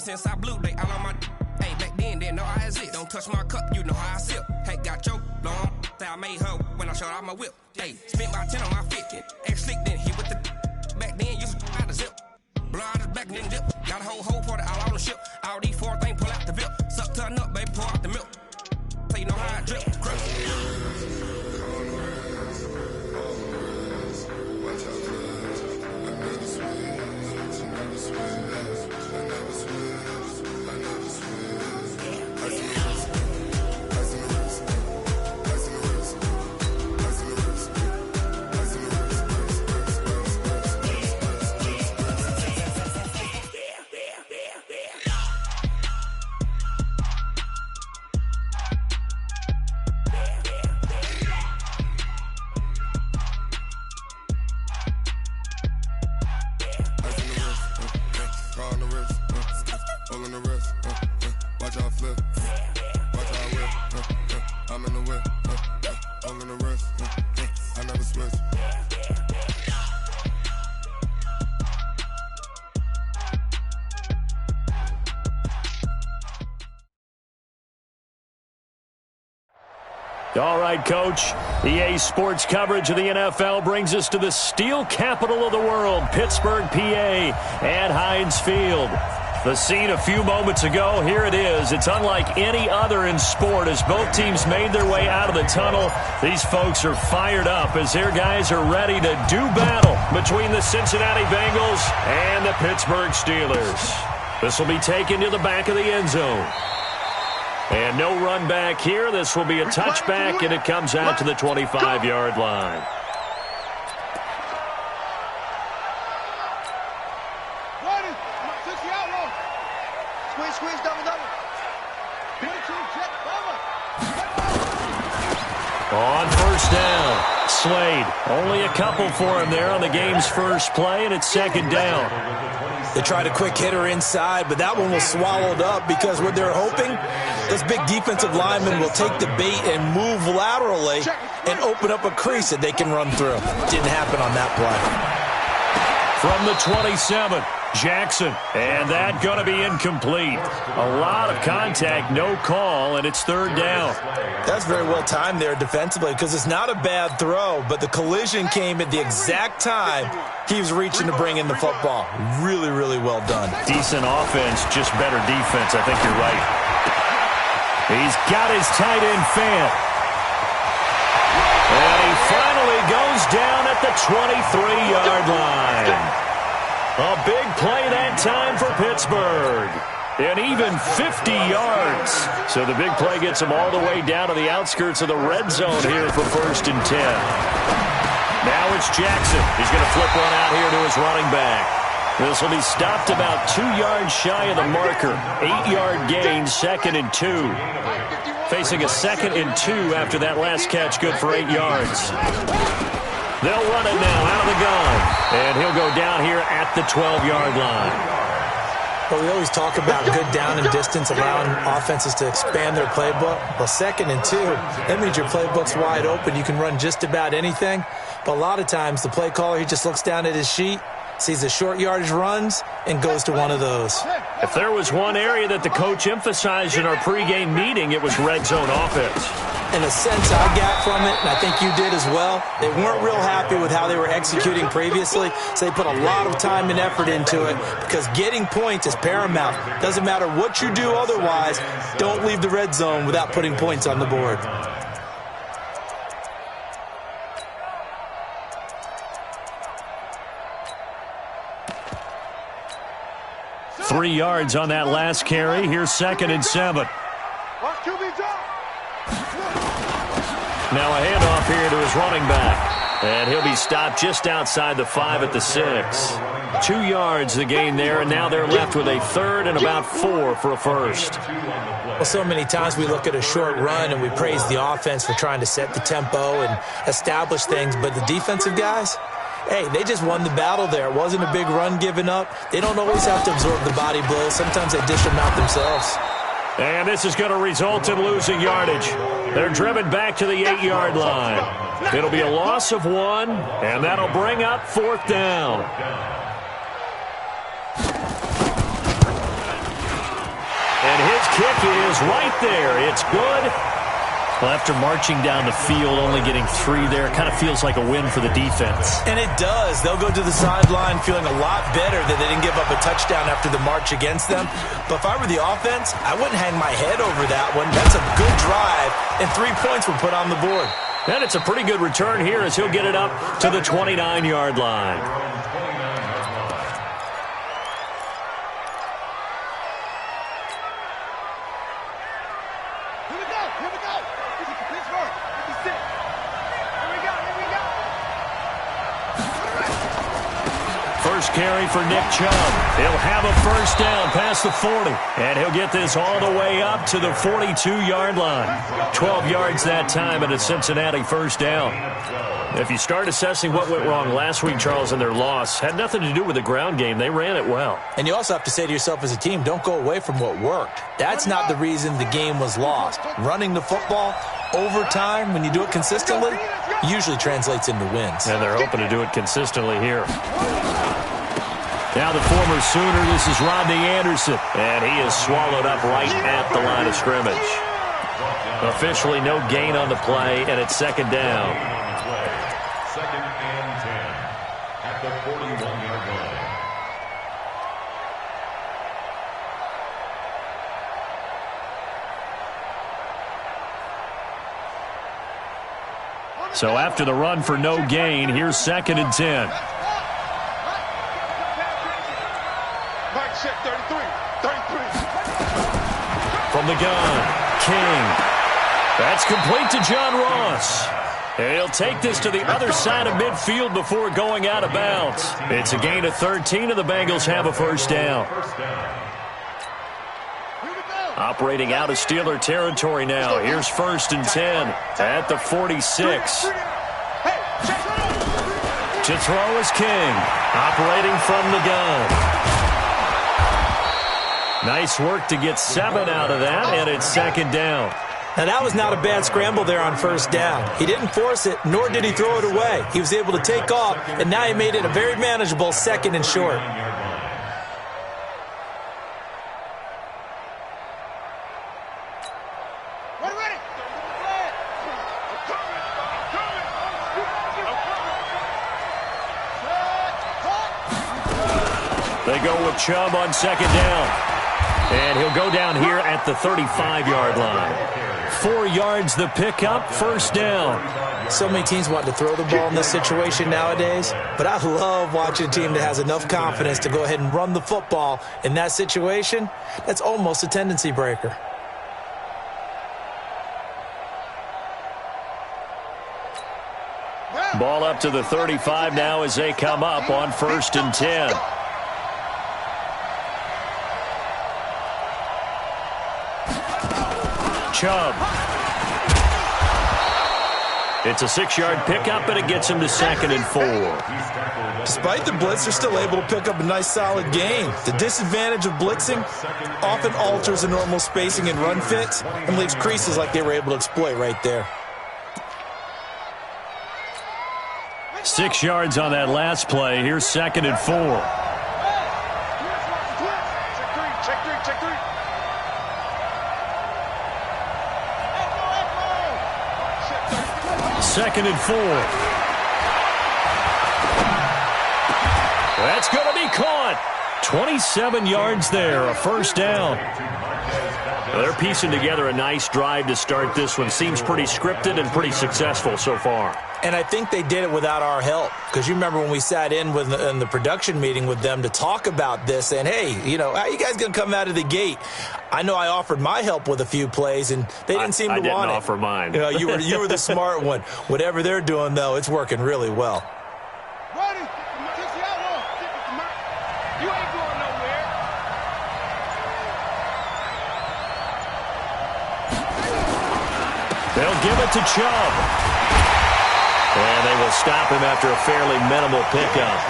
since I blew, they all on my. Hey, back then, didn't know I exist. Don't touch my cup, you know how I sip. Hey, got your long. Say I made her when I showed out my whip. Hey, spent about 10 on my fit. Ex-slick, then hit with the. Back then, used to out the zip. Blow out his back, then dip. Got a whole party all on the ship. All these 4 things pull out the VIP. Suck, turn up, baby, pour out the milk. So you know how I drip. All right, Coach. EA Sports coverage of the NFL brings us to the steel capital of the world, Pittsburgh, PA, at Heinz Field. The scene a few moments ago, here it is. It's unlike any other in sport as both teams made their way out of the tunnel. These folks are fired up as their guys are ready to do battle between the Cincinnati Bengals and the Pittsburgh Steelers. This will be taken to the back of the end zone. And no run back here. This will be a touchback, and it comes out to the 25-yard line. On first down, Slade. Only a couple for him there on the game's first play, and it's second down. They tried a quick hitter inside, but that one was swallowed up because what they're hoping, those big defensive linemen will take the bait and move laterally and open up a crease that they can run through. Didn't happen on that play. From the 27, Jackson, and that going to be incomplete. A lot of contact, no call, and it's third down. That's very well timed there defensively because it's not a bad throw, but the collision came at the exact time he was reaching to bring in the football. Really, really well done. Decent offense, just better defense. I think you're right. He's got his tight end fan. And he finally goes down at the 23-yard line. A big play that time for Pittsburgh. And even 50 yards. So the big play gets him all the way down to the outskirts of the red zone here for first and 10. Now it's Jackson. He's going to flip one out here to his running back. This will be stopped about 2 yards shy of the marker. 8-yard gain, second and 2. Facing a second and 2 after that last catch, good for 8 yards. They'll run it now out of the gun. And he'll go down here at the 12-yard line. Well, we always talk about good down and distance, allowing offenses to expand their playbook. Well, second and 2, that means your playbook's wide open. You can run just about anything. But a lot of times, the play caller, he just looks down at his sheet, sees the short yardage runs, and goes to one of those. If there was one area that the coach emphasized in our pregame meeting, it was red zone offense. In a sense I got from it, and I think you did as well, they weren't real happy with how they were executing previously, so they put a lot of time and effort into it because getting points is paramount. Doesn't matter what you do otherwise, don't leave the red zone without putting points on the board. Three yards on that last carry. Here's second and 7. Now a handoff here to his running back. And he'll be stopped just outside the 5 at the 6. 2 yards the gain there, and now they're left with a third and about 4 for a first. Well, so many times we look at a short run and we praise the offense for trying to set the tempo and establish things, but the defensive guys, hey, they just won the battle there. It wasn't a big run given up. They don't always have to absorb the body blows. Sometimes they dish them out themselves. And this is going to result in losing yardage. They're driven back to the 8-yard line. It'll be a loss of 1, and that'll bring up fourth down. kick is right there. It's good. Well, after marching down the field, only getting 3 there, kind of feels like a win for the defense. And it does. They'll go to the sideline feeling a lot better that they didn't give up a touchdown after the march against them. But if I were the offense, I wouldn't hang my head over that one. That's a good drive, and 3 points were put on the board. And it's a pretty good return here as he'll get it up to the 29-yard line. Carry for Nick Chubb. He'll have a first down past the 40. And he'll get this all the way up to the 42-yard line. 12 yards that time and a Cincinnati first down. If you start assessing what went wrong last week, Charles, in their loss, had nothing to do with the ground game. They ran it well. And you also have to say to yourself as a team, don't go away from what worked. That's not the reason the game was lost. Running the football over time, when you do it consistently, usually translates into wins. And they're hoping to do it consistently here. Now the former Sooner, this is Rodney Anderson, and he is swallowed up right at the line of scrimmage. Officially no gain on the play, and it's second down. Second and 10 at the 41-yard line. So after the run for no gain, here's second and 10. From the gun, King. That's complete to John Ross. And he'll take this to the other side of midfield before going out of bounds. It's a gain of 13, and the Bengals have a first down. Operating out of Steeler territory now. Here's first and 10 at the 46. To throw is King, operating from the gun. Nice work to get 7 out of that, and it's second down. Now, that was not a bad scramble there on first down. He didn't force it, nor did he throw it away. He was able to take off, and now he made it a very manageable second and short. They go with Chubb on second down. And he'll go down here at the 35-yard line. 4 yards the pickup, first down. So many teams want to throw the ball in this situation nowadays, but I love watching a team that has enough confidence to go ahead and run the football in that situation. That's almost a tendency breaker. Ball up to the 35 now as they come up on first and 10. Chubb. It's a 6-yard pickup, and it gets him to second and 4. Despite the blitz, they're still able to pick up a nice, solid gain. The disadvantage of blitzing often alters the normal spacing and run fits and leaves creases like they were able to exploit right there. 6 yards on that last play. Here's second and 4. Check three. Second and 4. That's going to be caught. 27 yards there, a first down. Well, they're piecing together a nice drive to start this one. Seems pretty scripted and pretty successful so far. And I think they did it without our help. Because you remember when we sat in the production meeting with them to talk about this, and hey, you know, how are you guys going to come out of the gate? I know I offered my help with a few plays, and they didn't seem to want it. I didn't offer mine. You know, you were the smart one. Whatever they're doing, though, it's working really well. They'll give it to Chubb. And they will stop him after a fairly minimal pickup.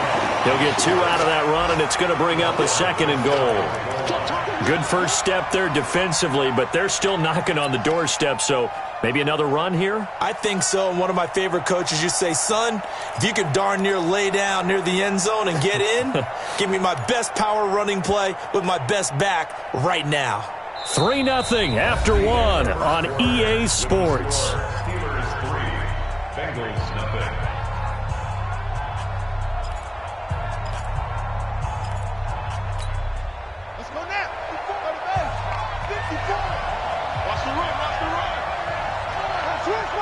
He'll get 2 out of that run, and it's going to bring up a second and goal. Good first step there defensively, but they're still knocking on the doorstep, so maybe another run here? I think so. And one of my favorite coaches used to say, son, if you could darn near lay down near the end zone and get in, give me my best power running play with my best back right now. 3-0 after one on EA Sports. Steelers 3, Bengals nothing. Let's go now. 54. Watch the run. Switch.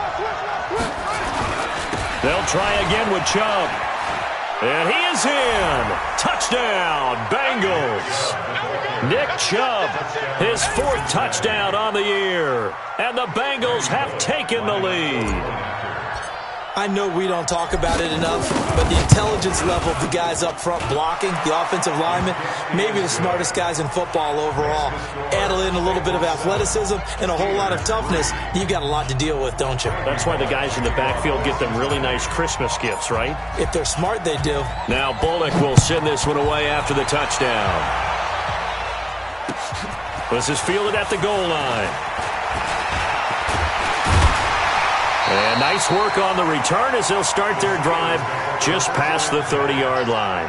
They'll try again with Chubb. And he is in. Touchdown, Bengals. Nick Chubb, his 4th touchdown on the year. And the Bengals have taken the lead. I know we don't talk about it enough, but the intelligence level of the guys up front blocking, the offensive linemen, maybe the smartest guys in football overall. Add in a little bit of athleticism and a whole lot of toughness, you got a lot to deal with, don't you? That's why the guys in the backfield get them really nice Christmas gifts, right? If they're smart, they do. Now Bullock will send this one away after the touchdown. This is fielded at the goal line. And nice work on the return as they'll start their drive just past the 30-yard line.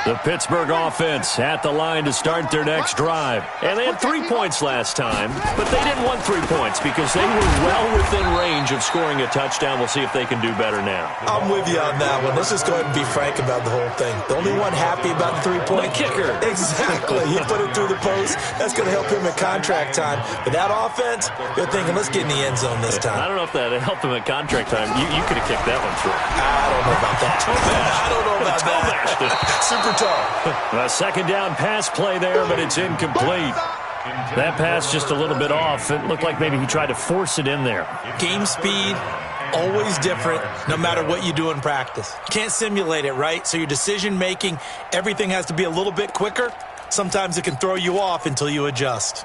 The Pittsburgh offense at the line to start their next drive. And they had 3 points last time, but they didn't want 3 points because they were well within range of scoring a touchdown. We'll see if they can do better now. I'm with you on that one. Let's just go ahead and be frank about the whole thing. The only one happy about the 3-point kicker. Exactly. He put it through the post. That's going to help him at contract time. But that offense, they're thinking, let's get in the end zone this time. I don't know if that helped him at contract time. You could have kicked that one through. I don't know about that. I don't know about that. Super tough. A second down pass play there, but it's incomplete. That pass just a little bit off. It looked like maybe he tried to force it in there. Game speed, always different, no matter what you do in practice. You can't simulate it, right? So your decision-making, everything has to be a little bit quicker. Sometimes it can throw you off until you adjust.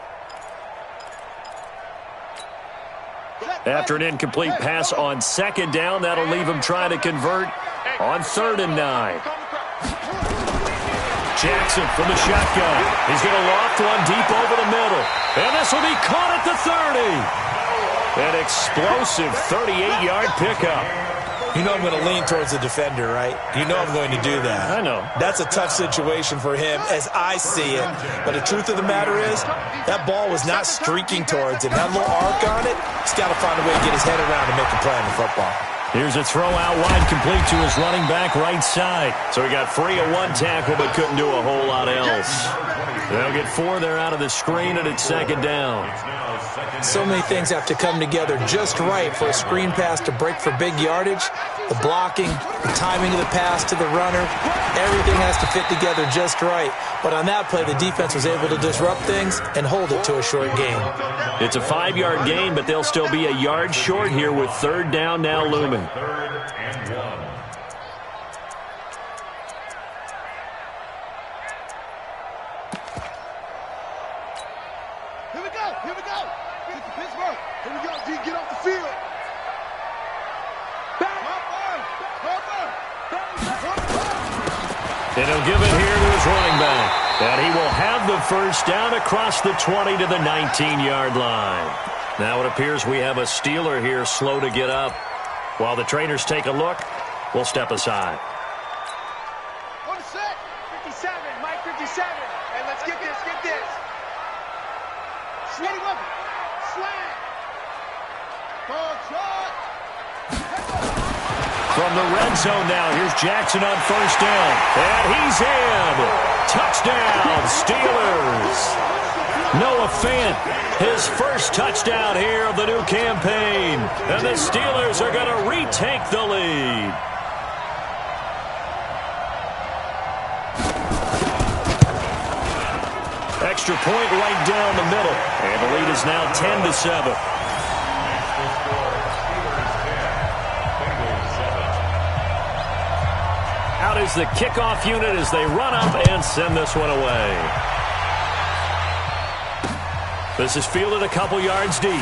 After an incomplete pass on second down, that'll leave him trying to convert on 3rd and 9. Jackson from the shotgun. He's going to loft one deep over the middle. And this will be caught at the 30. An explosive 38-yard pickup. You know I'm going to lean towards the defender, right? You know I'm going to do that. I know. That's a tough situation for him as I see it. But the truth of the matter is, that ball was not streaking towards him. That little arc on it, he's got to find a way to get his head around and make a play in the football. Here's a throw out wide, complete to his running back right side. So he got free of one tackle but couldn't do a whole lot else. They'll get 4 there out of the screen, and it's second down. So many things have to come together just right for a screen pass to break for big yardage. The blocking, the timing of the pass to the runner, everything has to fit together just right. But on that play, the defense was able to disrupt things and hold it to a short gain. It's a 5-yard gain, but they'll still be a yard short here with 3rd down now looming. 3rd and 1. Here we go. Get to Pittsburgh. Here we go, D. Get off the field. And he'll give it here to his running back. And he will have the first down across the 20 to the 19-yard line. Now it appears we have a Steeler here slow to get up. While the trainers take a look, we'll step aside. On the set. 57, Mike 57. Hey, let's get this. Sweaty weapon. Slam. Ball shot. From the red zone now, here's Jackson on first down. And he's in. Touchdown, Steelers. Noah Fant, his first touchdown here of the new campaign. And the Steelers are going to retake the lead. Extra point right down the middle. And the lead is now 10-7. Out is the kickoff unit as they run up and send this one away. This is fielded a couple yards deep.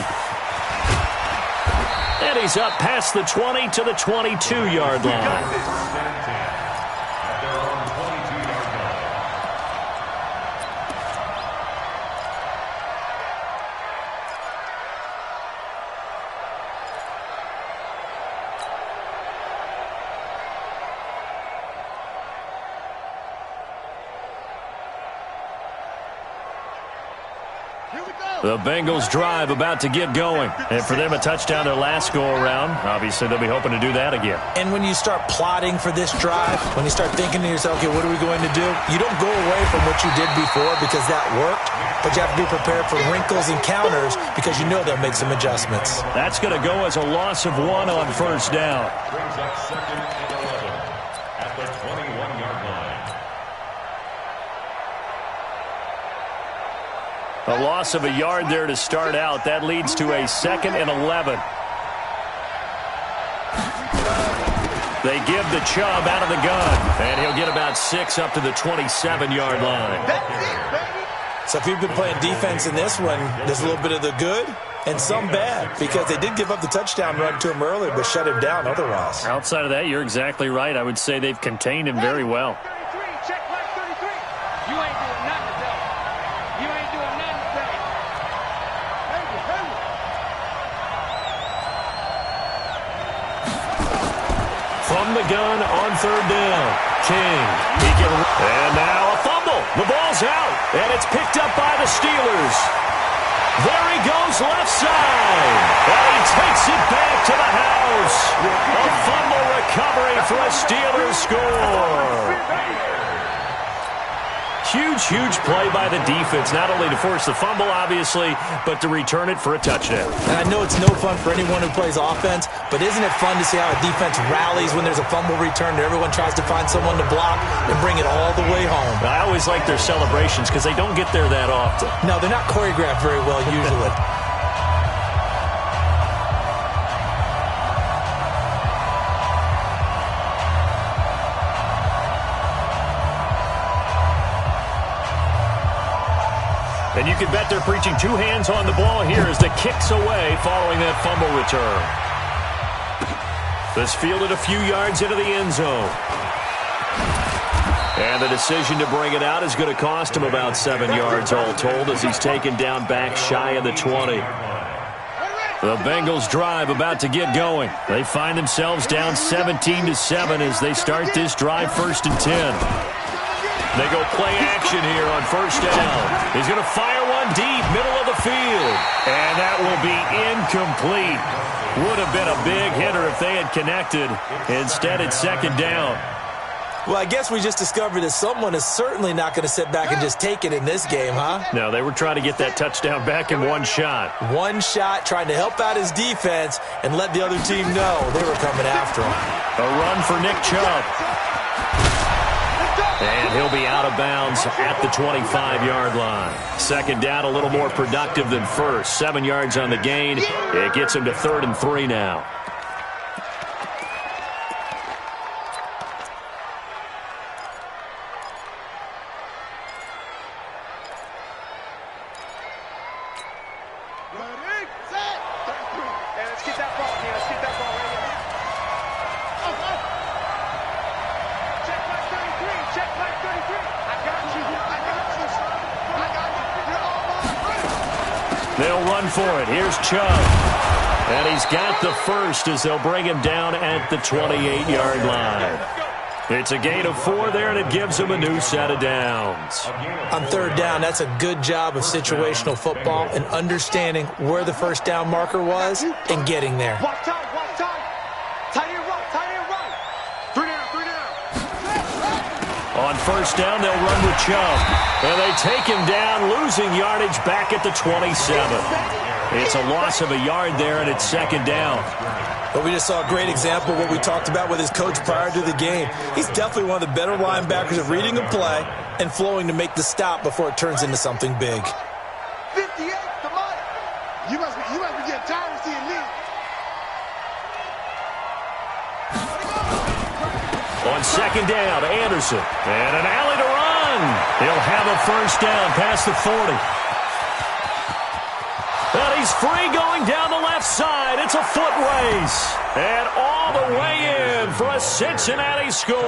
And he's up past the 20 to the 22-yard line. The Bengals drive about to get going. And for them, a touchdown their last go-around. Obviously, they'll be hoping to do that again. And when you start plotting for this drive, when you start thinking to yourself, okay, what are we going to do? You don't go away from what you did before because that worked, but you have to be prepared for wrinkles and counters because you know they'll make some adjustments. That's going to go as a loss of 1 on first down. Brings up 2nd and 11 at the 21-yard line. A loss of a yard there to start out. That leads to a 2nd and 11. They give the Chubb out of the gun, and he'll get about 6 up to the 27-yard line. So if you've been playing defense in this one, there's a little bit of the good and some bad because they did give up the touchdown run to him earlier but shut him down otherwise. Outside of that, you're exactly right. I would say they've contained him very well. 33, check flag 33. You ain't doing nothing today. You ain't doing nothing today. From the gun on 3rd down. King. And now a fumble. The ball's out. And it's picked up by the Steelers. There he goes left side. And he takes it back to the house. A fumble recovery for a Steelers score. Huge, huge play by the defense, not only to force the fumble, obviously, but to return it for a touchdown. And I know it's no fun for anyone who plays offense, but isn't it fun to see how a defense rallies when there's a fumble return and everyone tries to find someone to block and bring it all the way home? I always like their celebrations because they don't get there that often. No, they're not choreographed very well usually. And you can bet they're preaching 2 hands on the ball here as the kick's away following that fumble return. This fielded a few yards into the end zone. And the decision to bring it out is going to cost him about 7 yards all told as he's taken down back shy of the 20. The Bengals drive about to get going. They find themselves down 17-7 as they start this drive 1st and 10. They go play action here on 1st down. He's going to fire one deep, middle of the field. And that will be incomplete. Would have been a big hitter if they had connected. Instead, it's 2nd down. Well, I guess we just discovered that someone is certainly not going to sit back and just take it in this game, huh? No, they were trying to get that touchdown back in one shot. One shot, trying to help out his defense and let the other team know they were coming after him. A run for Nick Chubb. And he'll be out of bounds at the 25-yard line. 2nd down, a little more productive than first. 7 yards on the gain. It gets him to 3rd and 3 now. Ready, set, 33. Hey, let's get that ball, man. Let's get that ball right here. Check flag 33. Check flag 33. I got you. I got you, son. I got you. You're all mine. They'll run for it. Here's Chubb. And he's got the first as they'll bring him down at the 28-yard line. It's a gain of 4 there, and it gives him a new set of downs. On 3rd down, that's a good job of situational football and understanding where the 1st down marker was and getting there. Walk time, walk time. Tight end right, tight end right. 3 down, 3 down. On 1st down, they'll run with Chubb. And they take him down, losing yardage back at the 27. It's a loss of a yard there, and it's 2nd down. But we just saw a great example of what we talked about with his coach prior to the game. He's definitely one of the better linebackers of reading a play and flowing to make the stop before it turns into something big. 58, come on. You must be getting tired of seeing me. On 2nd down, Anderson. And an alley to run. He'll have a 1st down past the 40. And he's free going down the left side. It's a foot race. And all the way in for a Cincinnati score.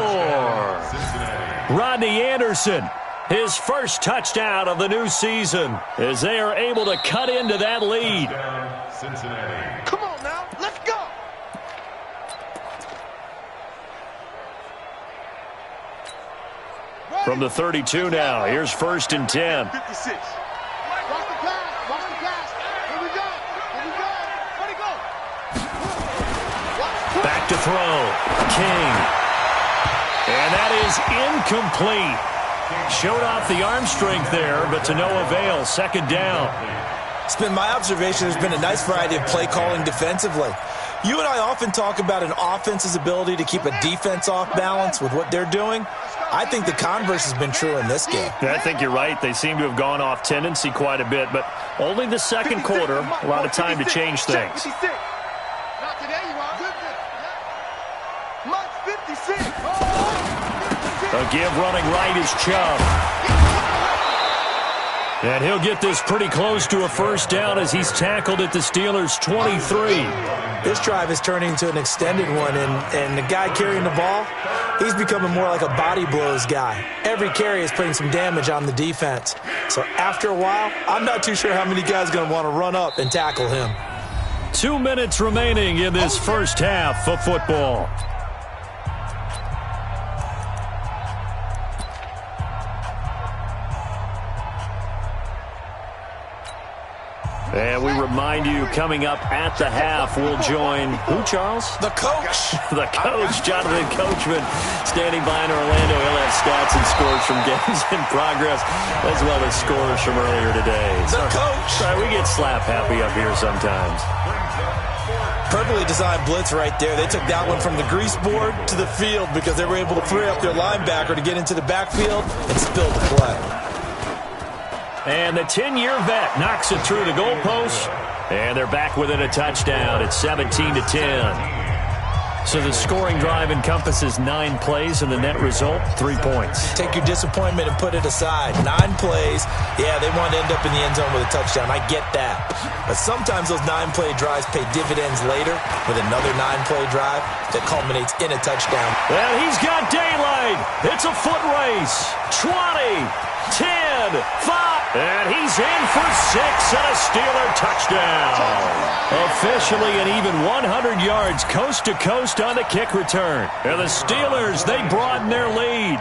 Rodney Anderson, his first touchdown of the new season, as they are able to cut into that lead. Cincinnati. Come on now, let's go. From the 32 now, here's 1st and 10. 56. Watch the pass, watch the pass. throw. King. And that is incomplete. Showed off the arm strength there, but to no avail. Second down. It's been my observation there's been a nice variety of play calling defensively. You and I often talk about an offense's ability to keep a defense off balance with what they're doing. I think the converse has been true in this game. I think you're right. They seem to have gone off tendency quite a bit, but only the second quarter, a lot of time to change things. Not today, you are. Much 56. A give running right is Chubb. And he'll get this pretty close to a first down as he's tackled at the Steelers' 23. This drive is turning into an extended one, and the guy carrying the ball, he's becoming more like a body blows guy. Every carry is putting some damage on the defense. So after a while, I'm not too sure how many guys are going to want to run up and tackle him. 2 minutes remaining in this first half of football. And we remind you, coming up at the half, we'll join who, Charles? The coach. The coach, Jonathan Coachman, standing by in Orlando. He'll have stats and scores from games in progress, as well as scores from earlier today. The coach. Sorry, we get slap happy up here sometimes. Perfectly designed blitz right there. They took that one from the grease board to the field because they were able to free up their linebacker to get into the backfield and spill the play. And the 10-year vet knocks it through the goalpost. And they're back within a touchdown. It's 17-10. So the scoring drive encompasses 9 plays, and the net result, 3 points. Take your disappointment and put it aside. 9 plays. Yeah, they want to end up in the end zone with a touchdown. I get that. But sometimes those 9-play drives pay dividends later with another 9-play drive that culminates in a touchdown. And he's got daylight. It's a foot race. 20, 10, 5. And he's in for 6 and a Steeler touchdown. Officially an even 100 yards coast to coast on the kick return. And the Steelers, they broaden their lead.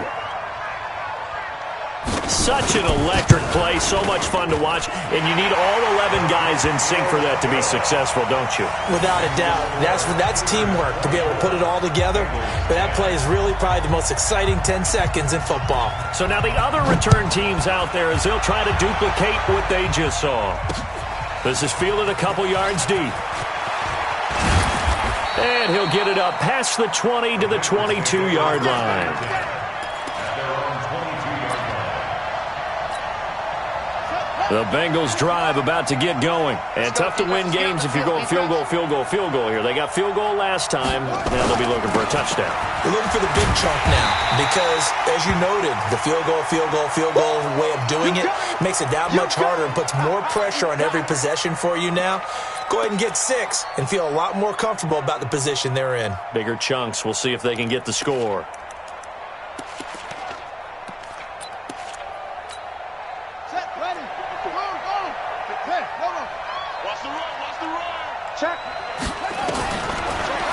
Such an electric play, so much fun to watch, and you need all 11 guys in sync for that to be successful, don't you? Without a doubt. That's teamwork, to be able to put it all together. But that play is really probably the most exciting 10 seconds in football. So now the other return teams out there, as they'll try to duplicate what they just saw. This is fielded a couple yards deep. And he'll get it up past the 20 to the 22-yard line. The Bengals drive about to get going. And tough to win games if you're going field goal, field goal, field goal here. They got field goal last time. Now they'll be looking for a touchdown. They're looking for the big chunk now because, as you noted, the field goal way of doing it makes it that much harder and puts more pressure on every possession for you now. Go ahead and get 6 and feel a lot more comfortable about the position they're in. Bigger chunks. We'll see if they can get the score.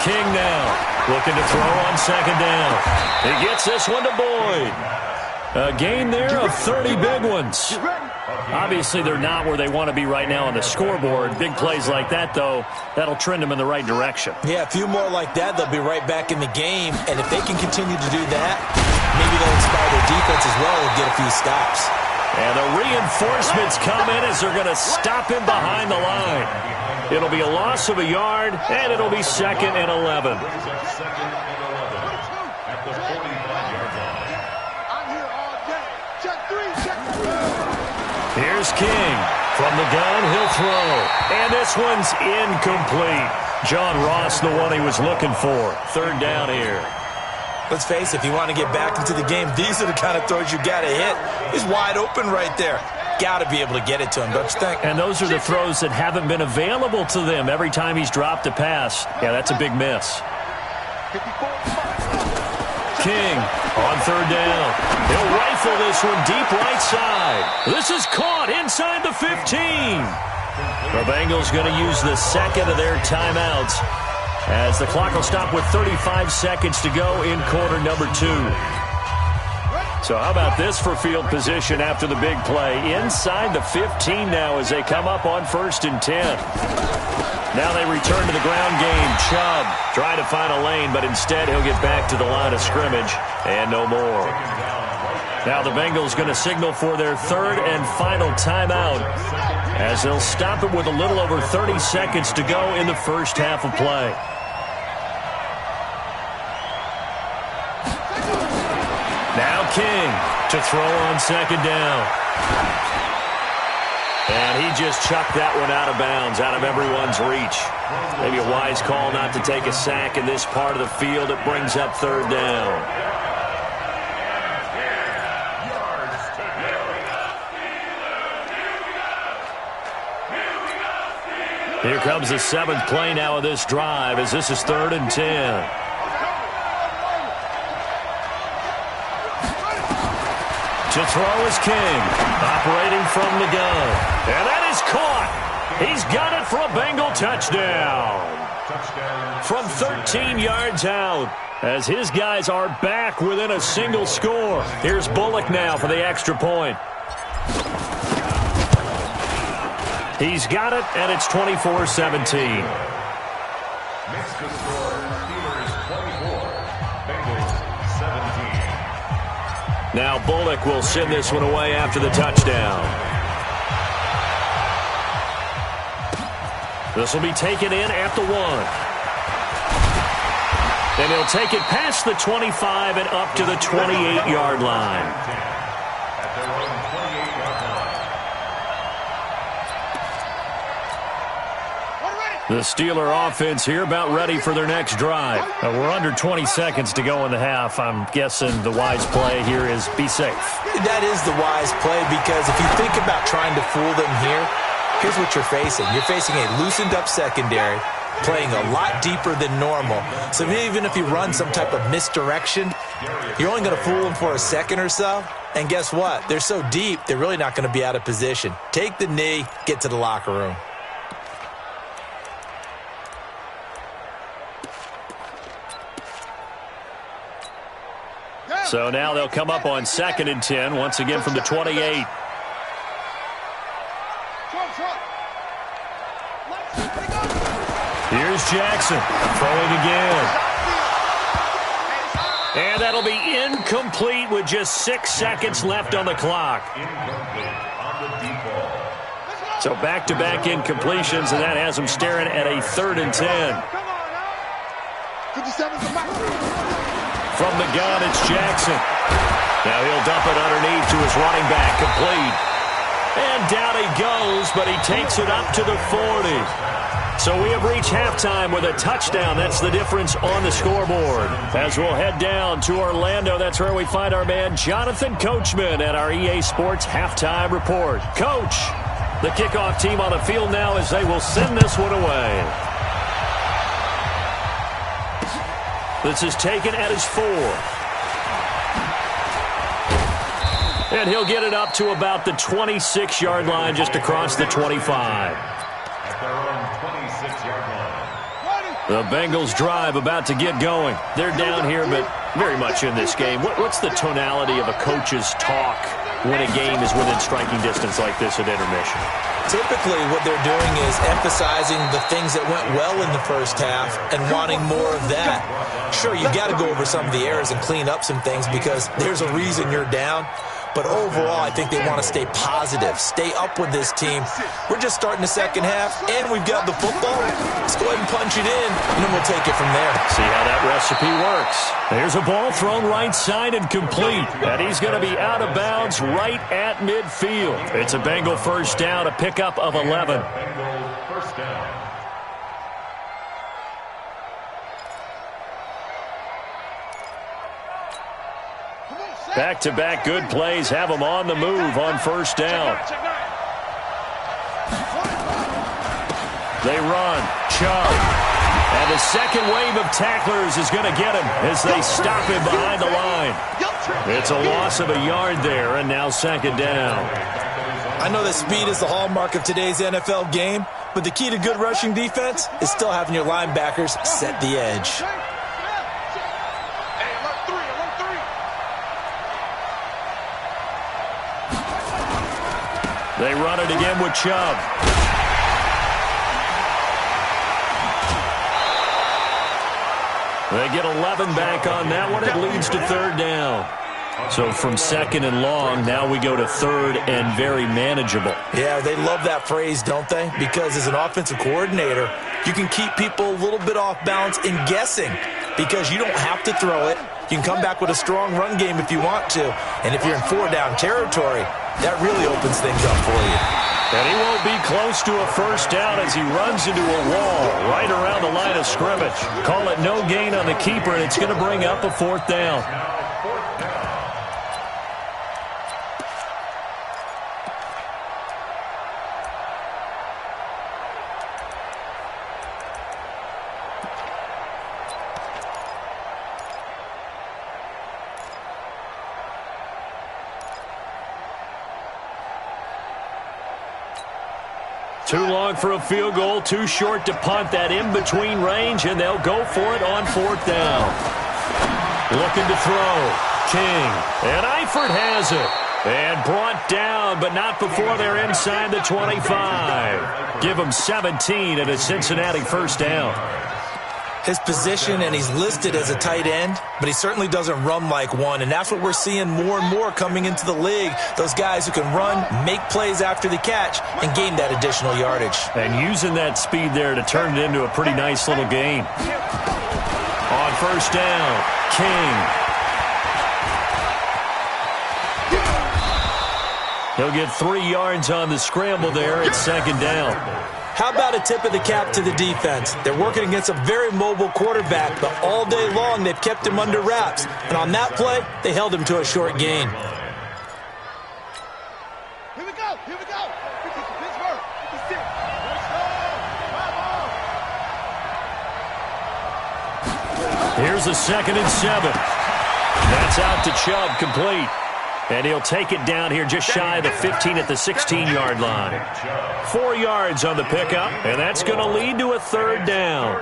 King now, looking to throw on second down. He gets this one to Boyd. A gain there of 30 big ones. Obviously, they're not where they want to be right now on the scoreboard. Big plays like that, though, that'll trend them in the right direction. Yeah, a few more like that, they'll be right back in the game. And if they can continue to do that, maybe they'll inspire their defense as well and get a few stops. And the reinforcements come in as they're going to stop him behind the line. It'll be a loss of a yard, and it'll be 2nd and 11. Here's King. From the gun, he'll throw. And this one's incomplete. John Ross, the one he was looking for. 3rd down here. Let's face it, if you want to get back into the game, these are the kind of throws you got to hit. He's wide open right there. Got to be able to get it to him, don't you think? And those are the throws that haven't been available to them every time he's dropped a pass. Yeah, that's a big miss. King on 3rd down. He'll rifle this one deep right side. This is caught inside the 15. The Bengals going to use the 2nd of their timeouts as the clock will stop with 35 seconds to go in quarter number 2. So how about this for field position after the big play? Inside the 15 now as they come up on 1st and 10. Now they return to the ground game. Chubb trying to find a lane, but instead he'll get back to the line of scrimmage and no more. Now the Bengals going to signal for their third and final timeout as they'll stop it with a little over 30 seconds to go in the first half of play. Now King to throw on second down. And he just chucked that one out of bounds, out of everyone's reach. Maybe a wise call not to take a sack in this part of the field. It brings up third down. Here comes the 7th play now of this drive as this is 3rd and 10. To throw is King, operating from the gun. And that is caught. He's got it for a Bengal touchdown. From 13 yards out, as his guys are back within a single score. Here's Bullock now for the extra point. He's got it, and it's 24-17. Makes the score Steelers 24, Bengals 17. Now Bullock will send this one away after the touchdown. This will be taken in at the 1. And he'll take it past the 25 and up to the 28-yard line. At their own 28-yard line. The Steeler offense here about ready for their next drive. We're under 20 seconds to go in the half. I'm guessing the wise play here is be safe. That is the wise play because if you think about trying to fool them here, here's what you're facing. You're facing a loosened-up secondary, playing a lot deeper than normal. So even if you run some type of misdirection, you're only going to fool them for a second or so. And guess what? They're so deep, they're really not going to be out of position. Take the knee, get to the locker room. So now they'll come up on 2nd and 10, once again from the 28. Here's Jackson throwing again. And that'll be incomplete with just 6 seconds left on the clock. So back-to-back incompletions, and that has them staring at a 3rd and 10. From the gun, it's Jackson. Now he'll dump it underneath to his running back, complete. And down he goes, but he takes it up to the 40. So we have reached halftime with a touchdown. That's the difference on the scoreboard. As we'll head down to Orlando, that's where we find our man Jonathan Coachman at our EA Sports Halftime Report. Coach, the kickoff team on the field now as they will send this one away. This is taken at his 4. And he'll get it up to about the 26-yard line, just across the 25. At their own 26-yard line. The Bengals drive about to get going. They're down here, but very much in this game. What's the tonality of a coach's talk when a game is within striking distance like this at intermission? Typically, what they're doing is emphasizing the things that went well in the first half and wanting more of that. Sure, you got to go over some of the errors and clean up some things because there's a reason you're down. But overall, I think they want to stay positive, stay up with this team. We're just starting the second half, and we've got the football. Let's go ahead and punch it in, and then we'll take it from there. See how that recipe works. There's a ball thrown right side and complete, and he's going to be out of bounds right at midfield. It's a Bengal first down, a pickup of 11. Bengal first down. Back-to-back good plays have them on the move on first down. They run. Chubb. And the second wave of tacklers is going to get him as they stop him behind the line. It's a loss of a yard there, and now second down. I know that speed is the hallmark of today's NFL game, but the key to good rushing defense is still having your linebackers set the edge. They run it again with Chubb. They get 11 back on that one. It leads to third down. So from second and long, now we go to third and very manageable. Yeah, they love that phrase, don't they? Because as an offensive coordinator, you can keep people a little bit off balance in guessing because you don't have to throw it. You can come back with a strong run game if you want to. And if you're in four-down territory, that really opens things up for you. And he won't be close to a first down as he runs into a wall right around the line of scrimmage. Call it no gain on the keeper, and it's going to bring up a fourth down. Too long for a field goal, too short to punt. That in-between range, and they'll go for it on fourth down. Looking to throw. King. And Eifert has it. And brought down, but not before they're inside the 25. Give them 17 at a Cincinnati first down. His position, and he's listed as a tight end, but he certainly doesn't run like one, and that's what we're seeing more and more coming into the league. Those guys who can run, make plays after the catch, and gain that additional yardage. And using that speed there to turn it into a pretty nice little game. On first down, King. He'll get 3 yards on the scramble there at second down. How about a tip of the cap to the defense? They're working against a very mobile quarterback, but all day long they've kept him under wraps. And on that play, they held him to a short gain. Here we go. Here we go. Pittsburgh. 56. Let's go. Come on. Here's a 2nd and 7. That's out to Chubb, complete. And he'll take it down here just shy of the 15 at the 16-yard line. 4 yards on the pickup, and that's going to lead to a third down.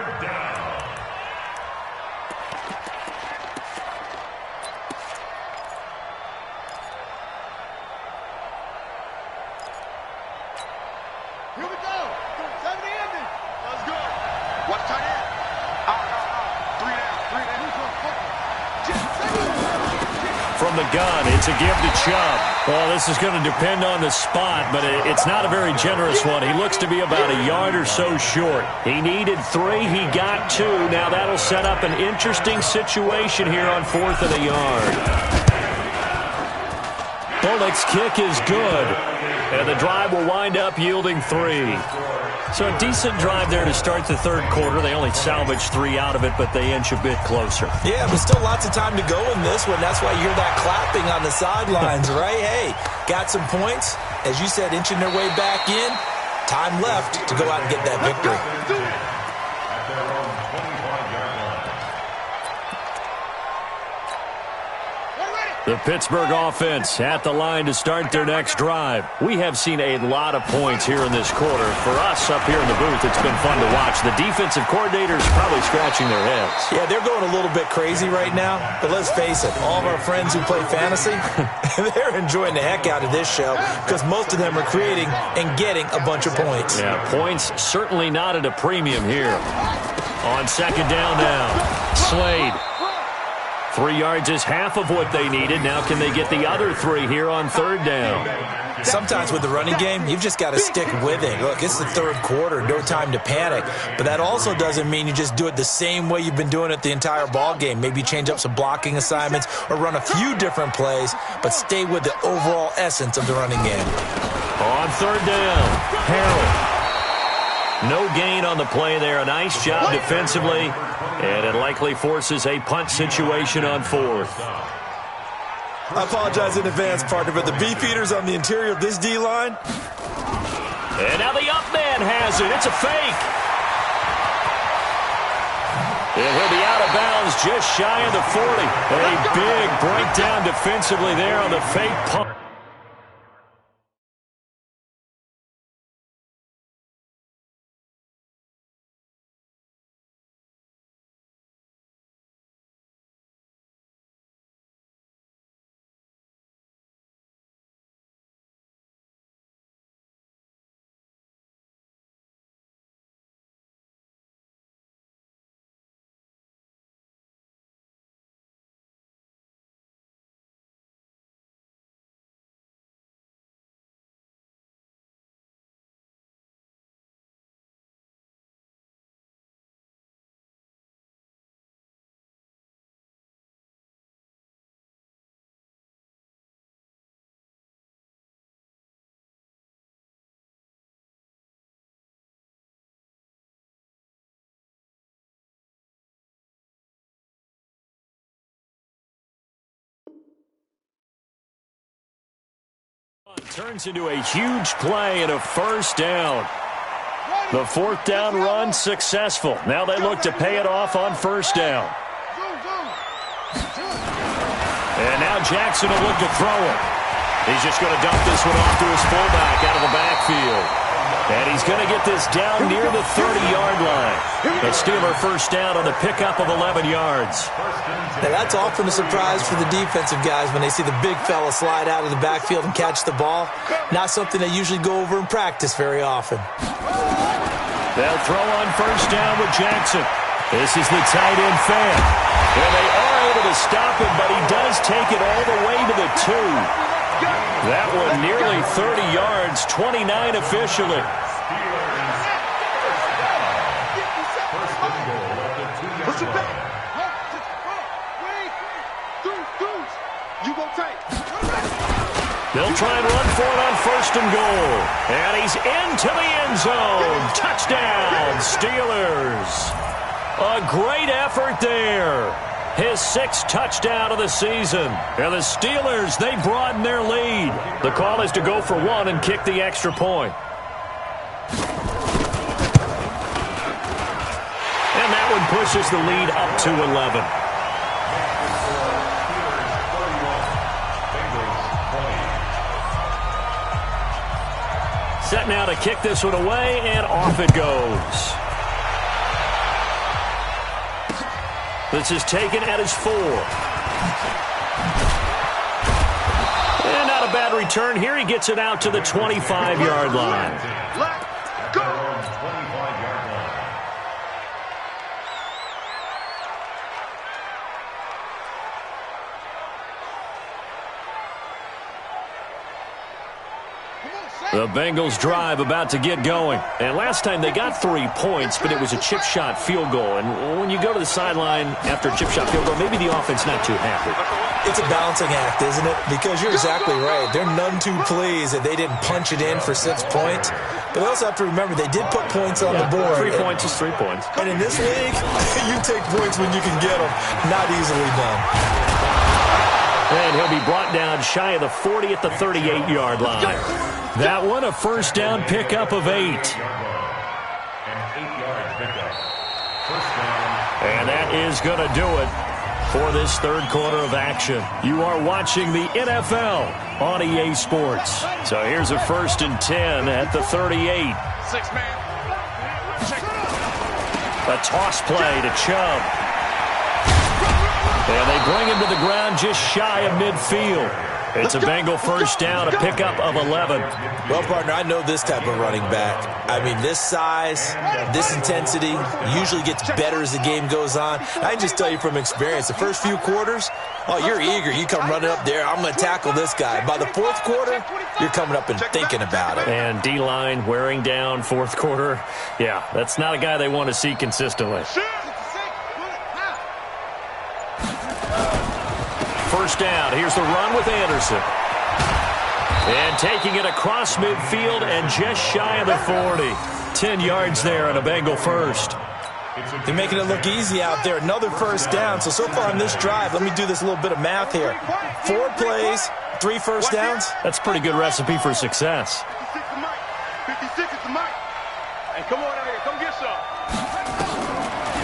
Here we go. 70 ending. Let's go. Watch tight end. Three down. From the gun, it's a give to Chubb. Well, this is going to depend on the spot, but it's not a very generous one. He looks to be about a yard or so short. He needed 3. He got 2. Now that'll set up an interesting situation here on 4th and a yard. Bullock's kick is good, and the drive will wind up yielding 3. So a decent drive there to start the third quarter. They only salvaged 3 out of it, but they inch a bit closer. Yeah, but still lots of time to go in this one. That's why you hear that clapping on the sidelines, right? Hey, got some points. As you said, inching their way back in. Time left to go out and get that victory. The Pittsburgh offense at the line to start their next drive. We have seen a lot of points here in this quarter. For us up here in the booth, it's been fun to watch. The defensive coordinators probably scratching their heads. Yeah, they're going a little bit crazy right now. But let's face it, all of our friends who play fantasy, they're enjoying the heck out of this show because most of them are creating and getting a bunch of points. Yeah, points certainly not at a premium here. On second down now, Slade. 3 yards is half of what they needed. Now can they get the other 3 here on third down? Sometimes with the running game, you've just got to stick with it. Look, it's the third quarter, no time to panic. But that also doesn't mean you just do it the same way you've been doing it the entire ball game. Maybe change up some blocking assignments or run a few different plays, but stay with the overall essence of the running game. On third down, Harold. No gain on the play there. A nice job defensively, and it likely forces a punt situation on 4th. I apologize in advance, partner, but the beefeaters on the interior of this D-line. And now the up man has it. It's a fake. And he'll be out of bounds just shy of the 40. A big breakdown defensively there on the fake punt. Turns into a huge play and a first down. The fourth down run successful. Now they look to pay it off on first down. And now Jackson will look to throw it. He's just going to dump this one off to his fullback out of the backfield. And he's going to get this down near the 30-yard line. The Steeler first down on the pickup of 11 yards. Now that's often a surprise for the defensive guys when they see the big fella slide out of the backfield and catch the ball. Not something they usually go over in practice very often. They'll throw on first down with Jackson. This is the tight end fan. And they are able to stop him, but he does take it all the way to the 2. That one nearly 30 yards, 29 officially. They'll try and run for it on first and goal. And he's into the end zone. Touchdown, Steelers. A great effort there. His 6th touchdown of the season. And the Steelers, they broaden their lead. The call is to go for 1 and kick the extra point. And that one pushes the lead up to 11. Set now to kick this one away, and off it goes. This is taken at his 4. And not a bad return here. He gets it out to the 25-yard line. Let's go. The Bengals drive about to get going. And last time they got 3 points, but it was a chip shot field goal. And when you go to the sideline after a chip shot field goal, maybe the offense not too happy. It's a balancing act, isn't it? Because you're exactly right. They're none too pleased that they didn't punch it in for 6 points. But they also have to remember they did put points on the board. 3 points is 3 points. And in this league, you take points when you can get them. Not easily done. And he'll be brought down shy of the 40 at the 38-yard line. That one, a first down pickup of 8. And that is going to do it for this third quarter of action. You are watching the NFL on EA Sports. So here's a 1st and 10 at the 38. 6-man. A toss play to Chubb. And they bring him to the ground just shy of midfield. It's a Bengal first down, a pickup of 11. Well, partner, I know this type of running back. I mean, this size, this intensity usually gets better as the game goes on. I can just tell you from experience, the first few quarters, oh, you're eager. You come running up there, I'm going to tackle this guy. By the 4th quarter, you're coming up and thinking about it. And D-line wearing down 4th quarter. Yeah, that's not a guy they want to see consistently. First down. Here's the run with Anderson. And taking it across midfield and just shy of the 40. 10 yards there on a Bengal first. They're making it look easy out there. Another first down. So far on this drive, let me do this little bit of math here. 4 plays, 3 first downs. That's a pretty good recipe for success. 56 is the mic. Hey, come on out here. Come get some.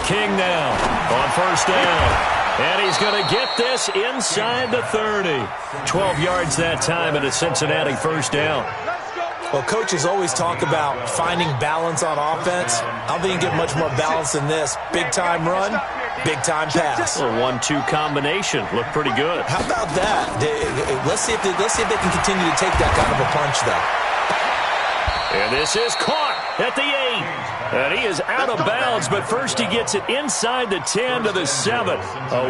King now on first down. And he's going to get this inside the 30. 12 yards that time and a Cincinnati first down. Well, coaches always talk about finding balance on offense. I don't think you get much more balance than this. Big-time run, big-time pass. A 1-2 combination. Looked pretty good. How about that? Let's see if they can continue to take that kind of a punch, though. And this is caught at the 8. And he is out of bounds, but first he gets it inside the 10 to the 7. A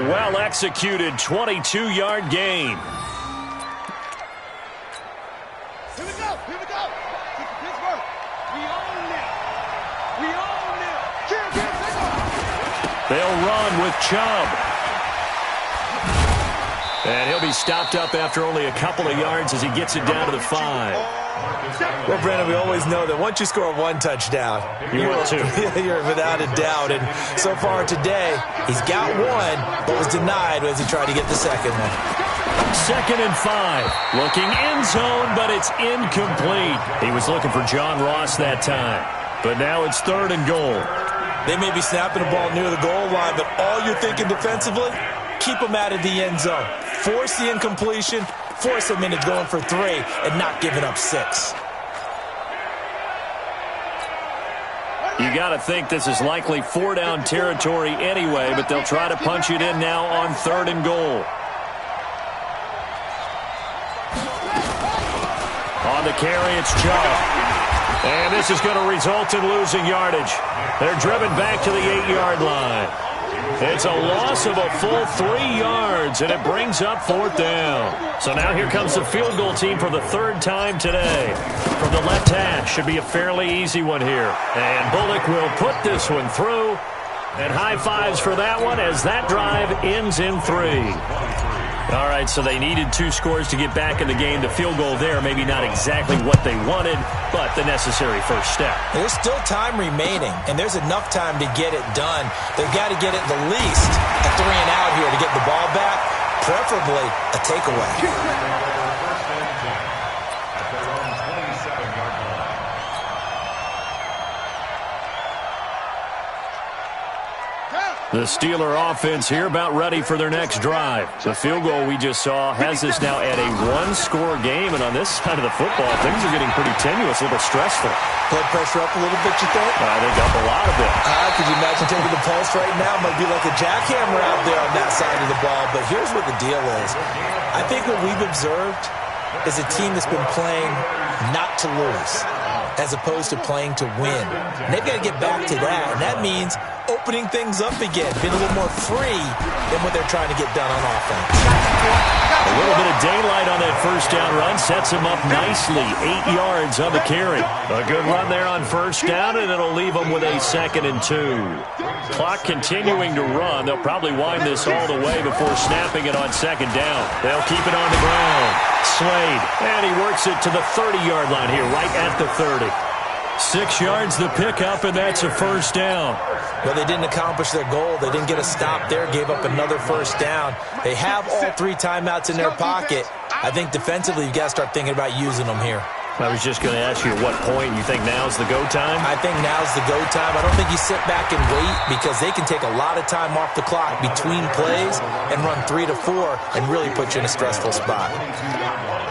well-executed 22-yard gain. Here we go. Pittsburgh. We own them. We own them. They'll run with Chubb. And he'll be stopped up after only a couple of yards as he gets it down to the 5. Well, Brandon, we always know that once you score one touchdown, you want two. You're without a doubt. And so far today, he's got one, but was denied as he tried to get the second one. 2nd and 5. Looking end zone, but it's incomplete. He was looking for John Ross that time. But now it's 3rd and goal. They may be snapping the ball near the goal line, but all you're thinking defensively, keep them out of the end zone. Force the incompletion, force them into going for 3 and not giving up 6. You got to think this is likely 4-down territory anyway, but they'll try to punch it in now on 3rd and goal. On the carry, it's Chubb. And this is going to result in losing yardage. They're driven back to the 8-yard line. It's a loss of a full 3 yards, and it brings up 4th down. So now here comes the field goal team for the 3rd time today. From the left hash, should be a fairly easy one here. And Bullock will put this one through. And high fives for that one as that drive ends in 3. All right, so they needed 2 scores to get back in the game. The field goal there, maybe not exactly what they wanted, but the necessary first step. There's still time remaining, and there's enough time to get it done. They've got to get it the least a 3 and out here to get the ball back, preferably a takeaway. The Steeler offense here about ready for their next drive. The field goal we just saw has us now at a 1-score game, and on this side of the football, things are getting pretty tenuous, a little bit stressful. Blood pressure up a little bit, you think? I think up a lot of it. Could you imagine taking the pulse right now? Might be like a jackhammer out there on that side of the ball, but here's what the deal is. I think what we've observed is a team that's been playing not to lose as opposed to playing to win. And they've got to get back to that, and that means opening things up again, being a little more free than what they're trying to get done on offense. A little bit of daylight on that first down run sets him up nicely. 8 yards on the carry. A good run there on first down, and it'll leave them with a 2nd and 2. Clock continuing to run. They'll probably wind this all the way before snapping it on 2nd down. They'll keep it on the ground. Slade, and he works it to the 30-yard line here, right at the 30. 6 yards the pickup, and that's a first down. Well, they didn't accomplish their goal. They didn't get a stop there, gave up another first down. They have all 3 timeouts in their pocket. I think defensively you've got to start thinking about using them here. I was just going to ask you at what point you think now's the go time? I think now's the go time. I don't think you sit back and wait because they can take a lot of time off the clock between plays and run 3 to 4 and really put you in a stressful spot.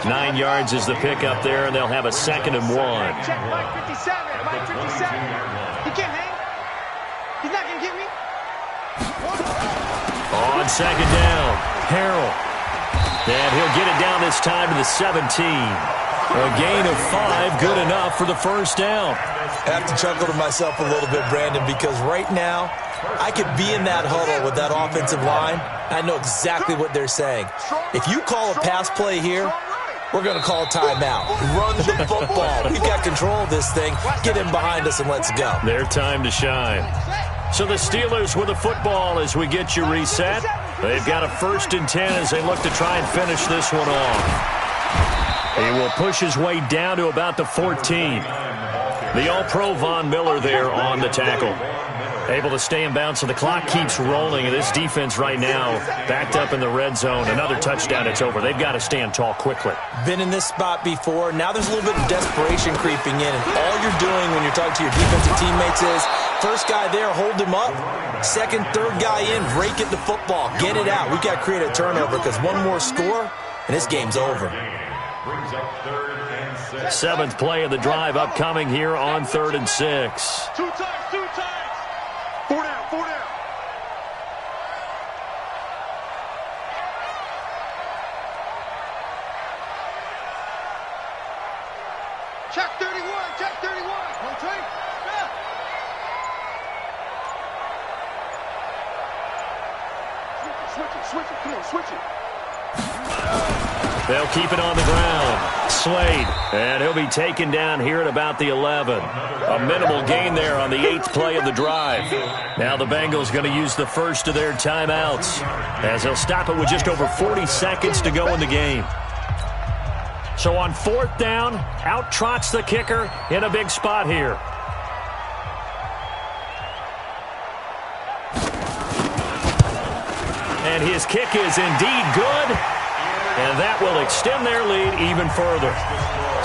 9 yards is the pickup there, and they'll have a 2nd and 1. Check Mike 57. Mike 57. He can't hang. He's not going to get me. On 2nd down, Harrell. And he'll get it down this time to the 17. A gain of 5, good enough for the first down. I have to chuckle to myself a little bit, Brandon, because right now I could be in that huddle with that offensive line. I know exactly what they're saying. If you call a pass play here, we're going to call timeout. Run the football. We've got control of this thing. Get in behind us and let's go. Their time to shine. So the Steelers with the football as we get you reset. They've got a 1st and 10 as they look to try and finish this one off. He will push his way down to about the 14. The All-Pro Von Miller there on the tackle. Able to stay in bounds, so the clock keeps rolling. And this defense right now backed up in the red zone. Another touchdown, it's over. They've got to stand tall quickly. Been in this spot before. Now there's a little bit of desperation creeping in. And all you're doing when you're talking to your defensive teammates is, first guy there, hold him up. 2nd, 3rd guy in, rake at the football. Get it out. We've got to create a turnover because one more score, and this game's over. 7th play of the drive upcoming here on 3rd and 6. 2 times. 4 down. 4 down. Check 31. Check 31. One train. Yeah. Switch it. Come on, switch it. They'll keep it on the ground. Slade, and he'll be taken down here at about the 11. A minimal gain there on the 8th play of the drive. Now the Bengals going to use the first of their timeouts as they'll stop it with just over 40 seconds to go in the game. So on 4th down, out trots the kicker in a big spot here. And his kick is indeed good, and that will extend their lead even further.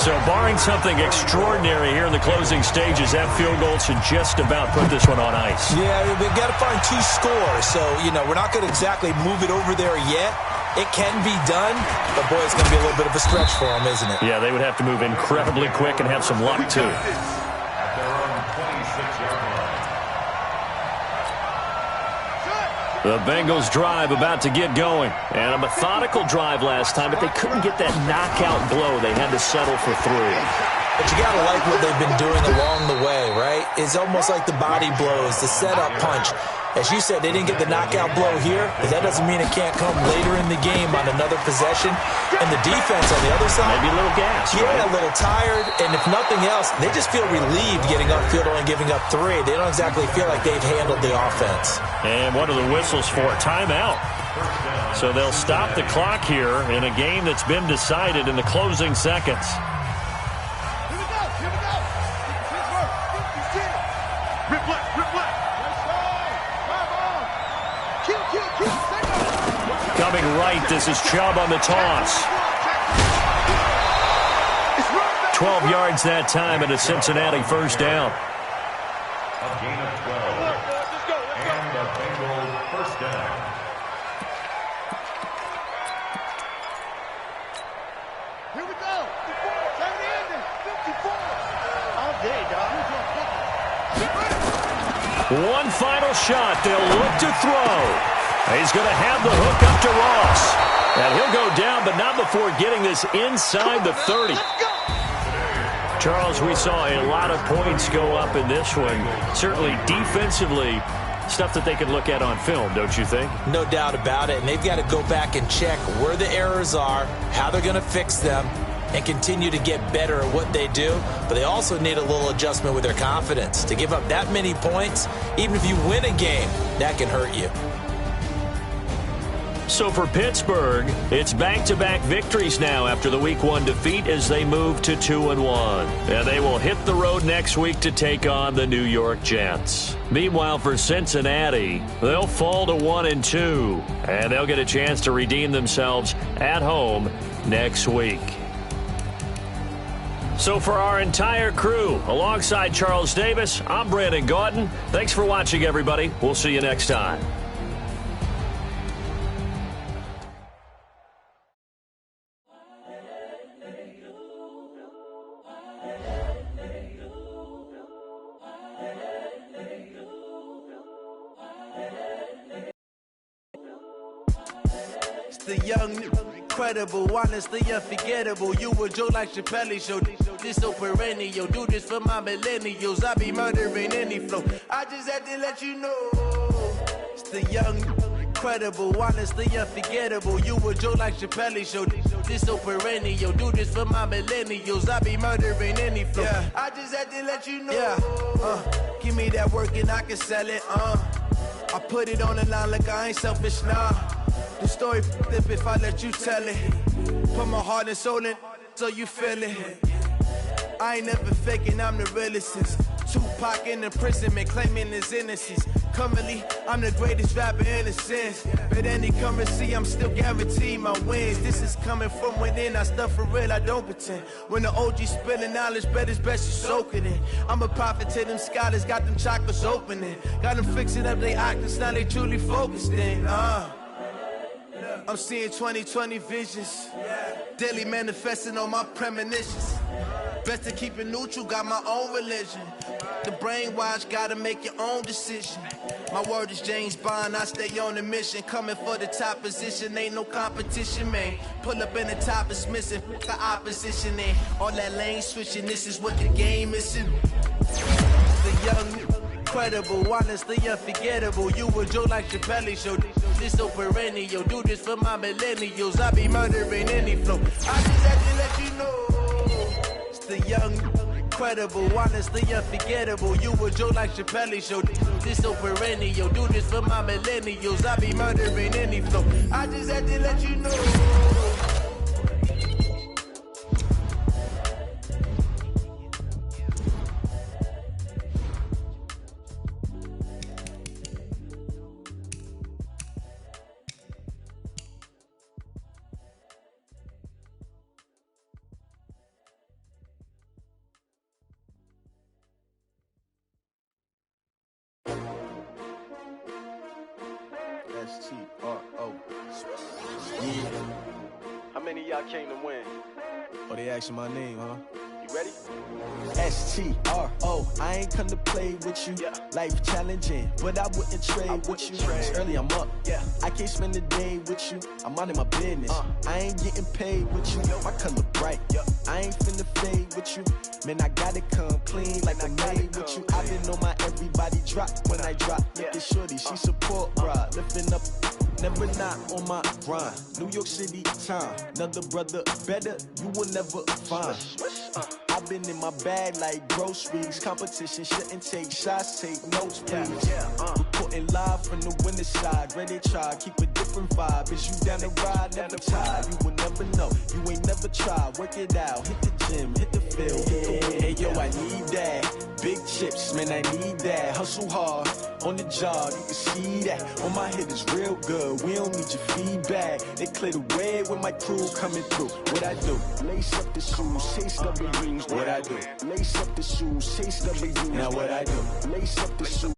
So barring something extraordinary here in the closing stages, that field goal should just about put this one on ice. Yeah, we've got to find 2 scores. So, we're not going to exactly move it over there yet. It can be done, but, boy, it's going to be a little bit of a stretch for them, isn't it? Yeah, they would have to move incredibly quick and have some luck, too. The Bengals drive about to get going. And a methodical drive last time, but they couldn't get that knockout blow. They had to settle for 3. But you got to like what they've been doing along the way, right? It's almost like the body blows, the setup punch. As you said, they didn't get the knockout blow here, but that doesn't mean it can't come later in the game on another possession. And the defense on the other side, maybe a little gas, yeah, right? A little tired. And if nothing else, they just feel relieved getting upfield and giving up 3. They don't exactly feel like they've handled the offense. And what are the whistles for? Timeout. So they'll stop the clock here in a game that's been decided in the closing seconds. Coming right, this is Chubb on the toss. 12 yards that time and a Cincinnati first down. A gain of 12. And the Bengals first down. Here we go. 54. All day, dog. One final shot. They'll look to throw. He's going to have the hook up to Ross. And he'll go down, but not before getting this inside the 30. Charles, we saw a lot of points go up in this one. Certainly defensively, stuff that they can look at on film, don't you think? No doubt about it. And they've got to go back and check where the errors are, how they're going to fix them, and continue to get better at what they do. But they also need a little adjustment with their confidence. To give up that many points, even if you win a game, that can hurt you. So for Pittsburgh, it's back-to-back victories now after the Week 1 defeat as they move to 2-1. And they will hit the road next week to take on the New York Jets. Meanwhile, for Cincinnati, they'll fall to 1-2. And they'll get a chance to redeem themselves at home next week. So for our entire crew, alongside Charles Davis, I'm Brandon Gaudin. Thanks for watching, everybody. We'll see you next time. The young, incredible, honestly unforgettable. You a Joe like Chappelle show. This so perennial. Do this for my millennials. I be murdering any flow. I just had to let you know. It's the young, incredible, honestly unforgettable. You a Joe like Chappelle show. This so perennial. Do this for my millennials. I be murdering any flow. Yeah. I just had to let you know. Yeah. Give me that work and I can sell it. I put it on the line like I ain't selfish, nah. The story flip if I let you tell it. Put my heart and soul in so you feel it. I ain't never faking, I'm the realest since Tupac in imprisonment, claiming his innocence. Currently, I'm the greatest rapper in a sense. But any currency, I'm still guaranteed my wins. This is coming from within, I stuff for real, I don't pretend. When the OG spilling knowledge, bet it's best you soak it in. I'm a prophet to them scholars, got them chakras opening. Got them fixing up they octaves, now they truly focused in. I'm seeing 2020 visions, daily manifesting on my premonitions. Best to keep it neutral, got my own religion. The brainwash, gotta make your own decision. My word is James Bond, I stay on the mission. Coming for the top position, ain't no competition, man. Pull up in the top, it's missing, the opposition, and all that lane switching, this is what the game is in. The young, incredible, honestly unforgettable. You a Joe like Chappelle show. This so perennial. Do this for my millennials. I be murdering any flow. I just had to let you know. It's the young, incredible, honestly unforgettable. You a Joe like Chappelle show. This so perennial. Do this for my millennials. I be murdering any flow. I just had to let you know. many of y'all came to win? Oh, they asking my name, huh? You ready? STRO, I ain't come to play with you. Yeah. Life challenging, but I wouldn't trade with you. It's early, I'm up. Yeah. I can't spend the day with you. I'm out of my business. I ain't getting paid with you. My color bright. I ain't finna fade with you. Man, I gotta come clean like I'm made with you. I been on my everybody drop when I drop. Look at shorty, she support rod. Lifting up, never not on my grind. New York City time, another brother better, you will never find. I've been in my bag like groceries. Competition shouldn't take shots, take notes, please. Reporting live from the winter side. Ready to try, keep a different vibe. Is you down the ride, never tired. You will never know, you ain't never tried. Work it out, hit the gym, hit the field. Hey yo, I need that. Big chips, man, I need that. Hustle hard, on the job, you can see that. On my head is real good, we don't need your feedback. They clear the way with my crew coming through. What I do? Lace up the shoes, chase W's. What I do? Lace up the shoes, chase W's. Now what I do? Lace up the shoes.